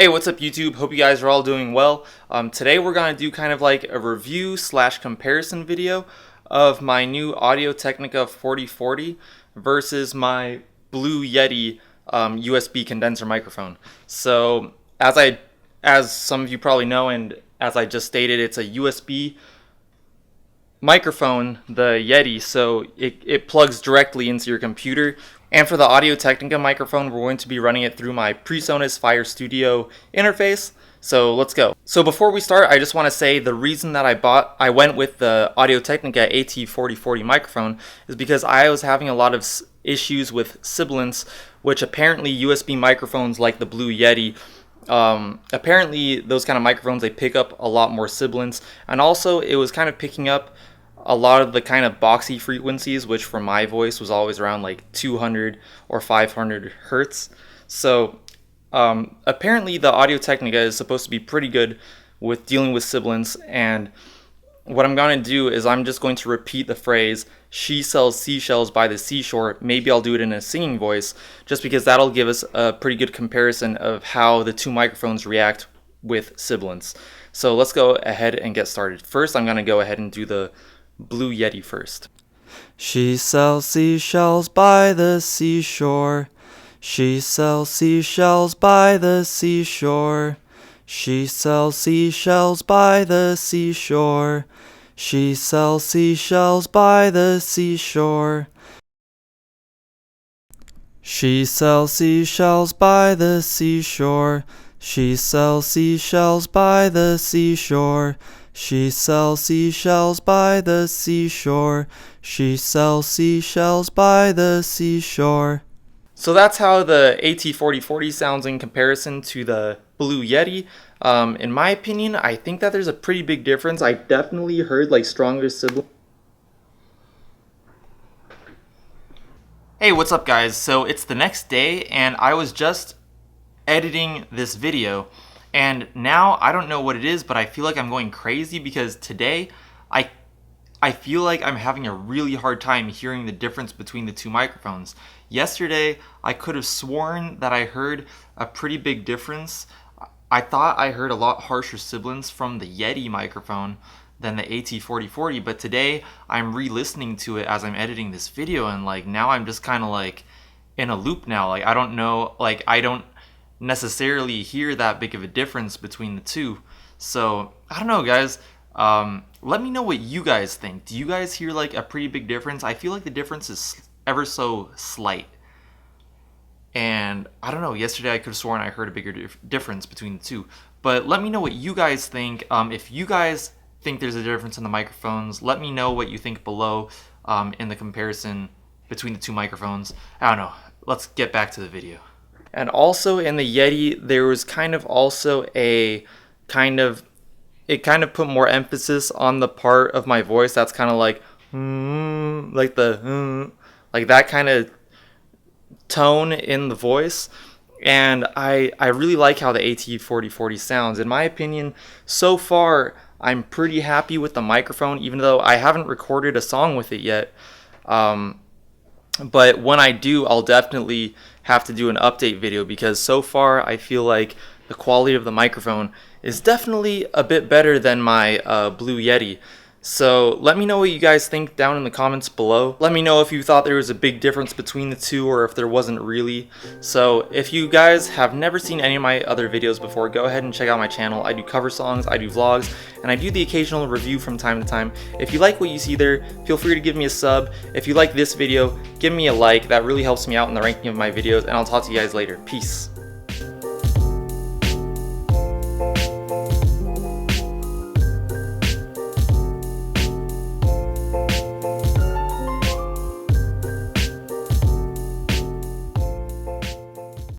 Hey, what's up YouTube? Hope you guys are all doing well. Today we're going to do kind of like a review slash comparison video of my new Audio-Technica 4040 versus my Blue Yeti USB condenser microphone. So as some of you probably know, and as I just stated, it's a USB microphone, the Yeti, so it plugs directly into your computer. And for the Audio-Technica microphone, we're going to be running it through my PreSonus Fire Studio interface. So let's go. So before we start, I just want to say the reason that I went with the Audio-Technica AT4040 microphone is because I was having a lot of issues with sibilance, which apparently USB microphones like the Blue Yeti, apparently those kind of microphones, they pick up a lot more sibilance, and also it was kind of picking up a lot of the kind of boxy frequencies, which for my voice was always around like 200 or 500 hertz. So apparently the Audio-Technica is supposed to be pretty good with dealing with sibilance, and what I'm going to do is I'm just going to repeat the phrase, "She sells seashells by the seashore." Maybe I'll do it in a singing voice, just because that'll give us a pretty good comparison of how the two microphones react with sibilance. So let's go ahead and get started. First, I'm going to go ahead and do the Blue Yeti first. She sells seashells by the seashore. She sells seashells by the seashore. She sells seashells by the seashore. She sells seashells by the seashore. She sells seashells by the seashore. She sells seashells by the seashore. She sells seashells by the seashore. She sells seashells by the seashore. So that's how the AT4040 sounds in comparison to the Blue Yeti. In my opinion, I think that there's a pretty big difference. I definitely heard like stronger sibilance. Hey, what's up guys? So it's the next day and I was just editing this video, and now I don't know what it is, but I feel like I'm going crazy because today I feel like I'm having a really hard time hearing the difference between the two microphones. Yesterday I could have sworn that I heard a pretty big difference. I thought I heard a lot harsher sibilance from the Yeti microphone than the AT4040, but today I'm re-listening to it as I'm editing this video, and like now I'm just kind of like in a loop now. Like I don't know, like I don't necessarily hear that big of a difference between the two. So I don't know guys, let me know what you guys think. Do you guys hear like a pretty big difference? I feel like the difference is ever so slight, and I don't know, yesterday I could have sworn I heard a bigger difference between the two. But let me know what you guys think. If you guys think there's a difference in the microphones, let me know what you think below in the comparison between the two microphones. I don't know, let's get back to the video. And also in the Yeti, there was kind of also it kind of put more emphasis on the part of my voice that's kind of like like that kind of tone in the voice. And I really like how the AT4040 sounds. In my opinion, so far I'm pretty happy with the microphone, even though I haven't recorded a song with it yet. But when I do, I'll definitely have to do an update video, because so far I feel like the quality of the microphone is definitely a bit better than my Blue Yeti. So let me know what you guys think down in the comments below. Let me know if you thought there was a big difference between the two or if there wasn't really. So if you guys have never seen any of my other videos before, go ahead and check out my channel. I do cover songs, I do vlogs, and I do the occasional review from time to time. If you like what you see there, feel free to give me a sub. If you like this video, give me a like. That really helps me out in the ranking of my videos, and I'll talk to you guys later. Peace.